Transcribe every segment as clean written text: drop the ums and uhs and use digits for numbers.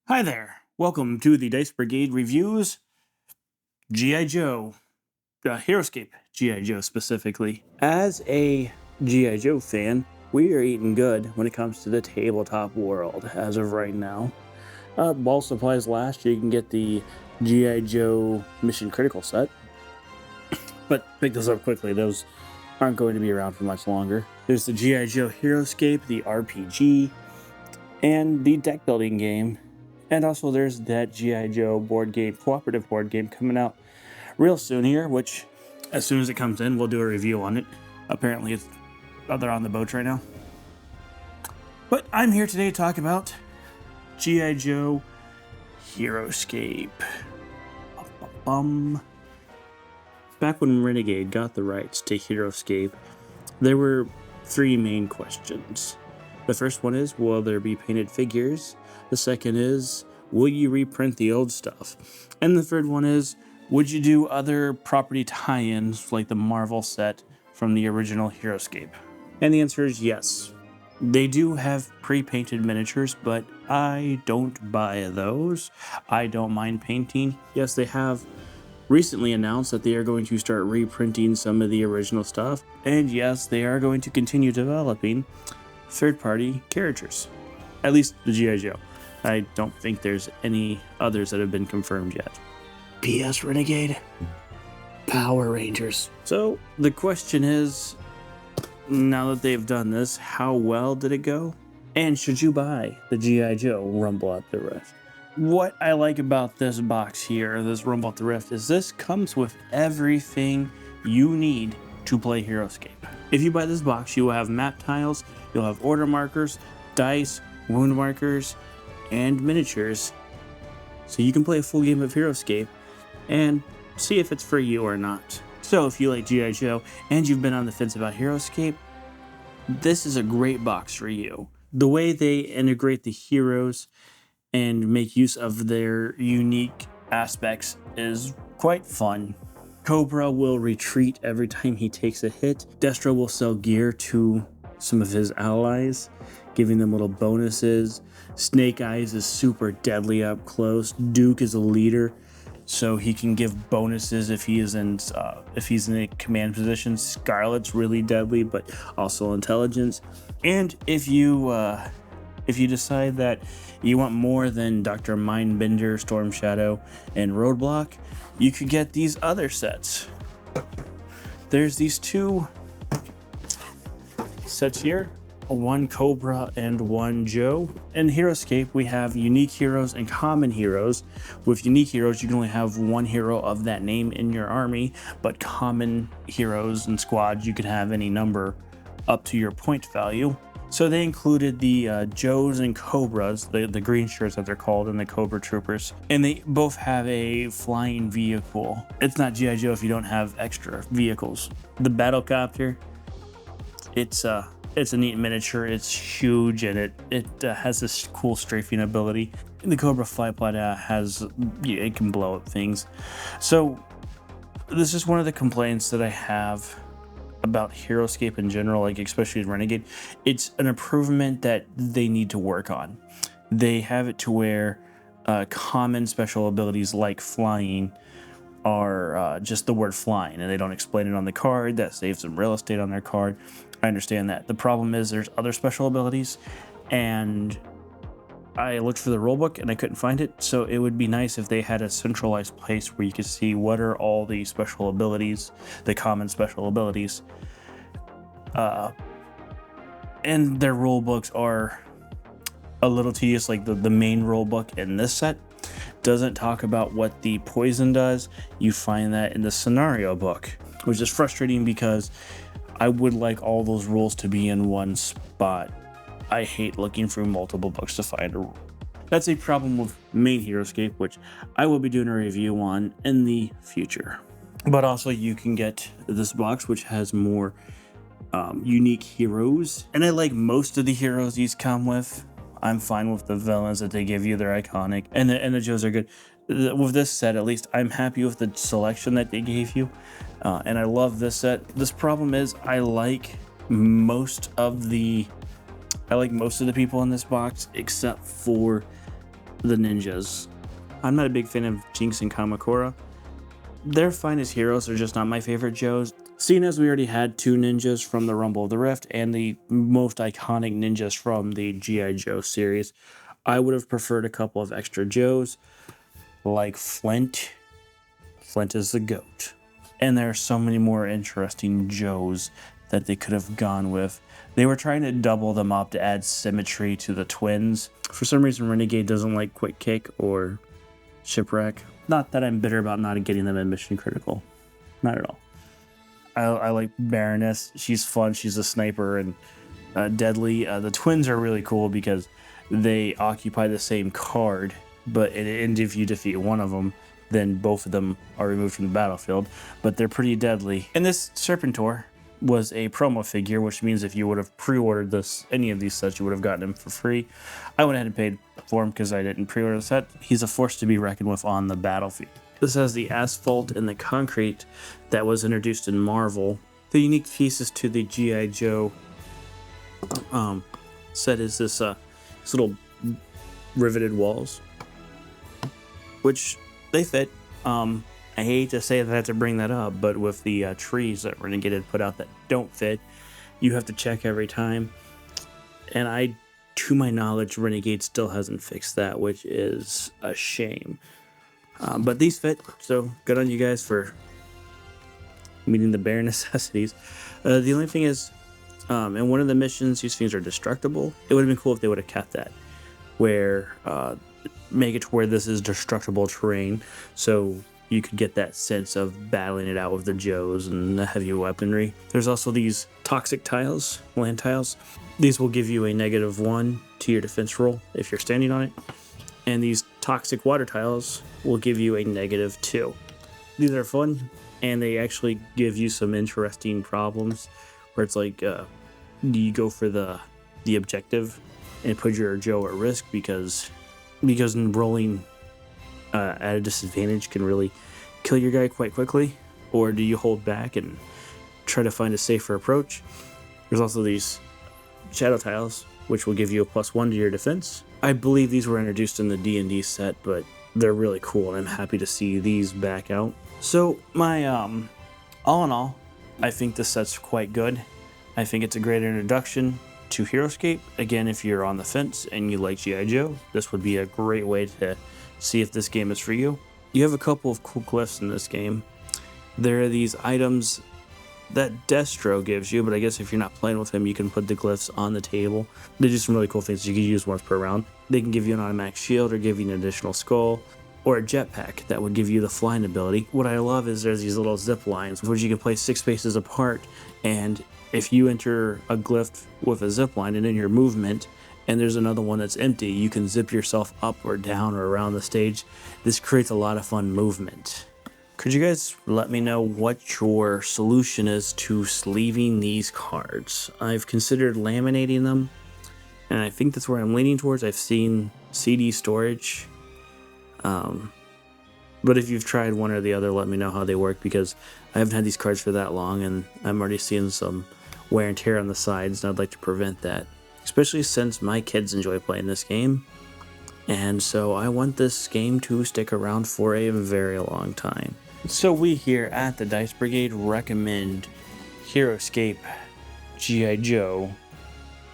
Hi there. Welcome to the Dice Brigade reviews. G.I. Joe. HeroScape G.I. Joe specifically. As a G.I. Joe fan, we are eating good when it comes to the tabletop world as of right now. While supplies last, you can get the G.I. Joe Mission Critical set. But pick those up quickly. Those aren't going to be around for much longer. There's the G.I. Joe HeroScape, the RPG, and the deck building game. And also there's that G.I. Joe board game, cooperative board game coming out real soon here, which as soon as it comes in, we'll do a review on it. Apparently they're on the boats right now. But I'm here today to talk about G.I. Joe HeroScape. Back when Renegade got the rights to HeroScape, there were three main questions. The first one is, will there be painted figures? The second is, will you reprint the old stuff? And the third one is, would you do other property tie-ins like the Marvel set from the original HeroScape? And the answer is yes. They do have pre-painted miniatures, but I don't buy those. I don't mind painting. Yes, they have recently announced that they are going to start reprinting some of the original stuff. And yes, they are going to continue developing third-party characters. At least the G.I. Joe. I don't think there's any others that have been confirmed yet. P.S. Renegade. Power Rangers. So the question is, now that they've done this, how well did it go? And should you buy the G.I. Joe Rumble at the Rift? What I like about this box here, this Rumble at the Rift, is this comes with everything you need to play HeroScape. If you buy this box, you will have map tiles, you'll have order markers, dice, wound markers, and miniatures, so you can play a full game of HeroScape and see if it's for you or not. So if you like G.I. Joe and you've been on the fence about HeroScape, this is a great box for you. The way they integrate the heroes and make use of their unique aspects is quite fun. Cobra will retreat every time he takes a hit. Destro will sell gear to some of his allies, giving them little bonuses. Snake Eyes is super deadly up close. Duke is a leader, so he can give bonuses if he's in a command position. Scarlet's really deadly, but also intelligence. And if you decide that you want more than Dr. Mindbender, Storm Shadow, and Roadblock, you could get these other sets. There's these two sets here, one Cobra and one Joe. In HeroScape, we have unique heroes and common heroes. With unique heroes, you can only have one hero of that name in your army, but common heroes and squads, you can have any number up to your point value. So they included the Joes and Cobras, the green shirts that they're called, and the Cobra Troopers. And they both have a flying vehicle. It's not G.I. Joe if you don't have extra vehicles. The Battlecopter, it's a neat miniature. It's huge, and it has this cool strafing ability. And the Cobra Flypod it can blow up things. So this is one of the complaints that I have about HeroScape in general, like especially Renegade. It's an improvement that they need to work on. They have it to where common special abilities like flying are just the word flying, and they don't explain it on the card. That saves some real estate on their card. I understand that. The problem is there's other special abilities, and I looked for the rulebook and I couldn't find it, so it would be nice if they had a centralized place where you could see what are all the special abilities, the common special abilities. And their rulebooks are a little tedious, like the main rulebook in this set doesn't talk about what the poison does. You find that in the scenario book, which is frustrating because I would like all those rules to be in one spot. I hate looking through multiple books to find a rule. That's a problem with main HeroScape, which I will be doing a review on in the future. But also you can get this box, which has more unique heroes. And I like most of the heroes these come with. I'm fine with the villains that they give you. They're iconic. And the Joes are good. With this set, at least, I'm happy with the selection that they gave you. And I love this set. This problem is I like most of the people in this box, except for the ninjas. I'm not a big fan of Jinx and Kamakura. They're fine as heroes, they're just not my favorite Joes. Seeing as we already had 2 ninjas from the Rumble of the Rift and the most iconic ninjas from the G.I. Joe series, I would have preferred a couple of extra Joes, like Flint. Flint is the GOAT. And there are so many more interesting Joes that they could have gone with. They were trying to double them up to add symmetry to the twins. For some reason, Renegade doesn't like Quick Kick or Shipwreck. Not that I'm bitter about not getting them in Mission Critical. Not at all. I like Baroness. She's fun. She's a sniper and deadly. The twins are really cool because they occupy the same card, but if you defeat one of them, then both of them are removed from the battlefield. But they're pretty deadly. And this Serpentor was a promo figure, which means if you would have pre-ordered any of these sets, you would have gotten him for free. I went ahead and paid for him because I didn't pre-order the set. He's a force to be reckoned with on the battlefield. This has the asphalt and the concrete that was introduced in Marvel. The unique pieces to the G.I. Joe set is this little riveted walls, which they fit. I hate to say that I have to bring that up, but with the trees that Renegade had put out that don't fit, you have to check every time. And to my knowledge, Renegade still hasn't fixed that, which is a shame. But these fit, so good on you guys for meeting the bare necessities. The only thing is, in one of the missions, these things are destructible. It would have been cool if they would have kept that, where make it to where this is destructible terrain, so you could get that sense of battling it out with the Joes and the heavy weaponry. There's also these toxic tiles, land tiles. These will give you a -1 to your defense roll if you're standing on it. And these toxic water tiles will give you a -2. These are fun, and they actually give you some interesting problems where it's like, do you go for the objective and put your Joe at risk because rolling at a disadvantage can really kill your guy quite quickly, or do you hold back and try to find a safer approach? There's also these shadow tiles, which will give you a +1 to your defense. I believe these were introduced in the D&D set, but they're really cool, and I'm happy to see these back out. So my all in all, I think this set's quite good. I think it's a great introduction to HeroScape. Again, if you're on the fence and you like G.I. Joe, this would be a great way to see if this game is for you. You have a couple of cool glyphs in this game. There are these items that Destro gives you, but I guess if you're not playing with him, you can put the glyphs on the table. They do some really cool things you can use once per round. They can give you an automatic shield or give you an additional skull, or a jetpack that would give you the flying ability. What I love is there's these little zip lines, which you can place 6 spaces apart, and if you enter a glyph with a zip line and in your movement, and there's another one that's empty, you can zip yourself up or down or around the stage. This creates a lot of fun movement. Could you guys let me know what your solution is to sleeving these cards? I've considered laminating them, and I think that's where I'm leaning towards. I've seen CD storage. But if you've tried one or the other, let me know how they work, because I haven't had these cards for that long, and I'm already seeing some wear and tear on the sides, and I'd like to prevent that. Especially since my kids enjoy playing this game, and so I want this game to stick around for a very long time. So we here at the Dice Brigade recommend HeroScape G.I. Joe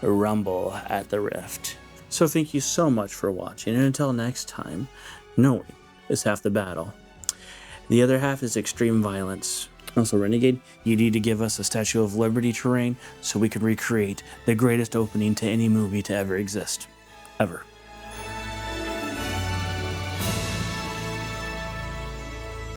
Rumble at the Rift. So thank you so much for watching, and until next time, knowing is half the battle. The other half is extreme violence. Also, Renegade, you need to give us a Statue of Liberty terrain so we can recreate the greatest opening to any movie to ever exist. Ever.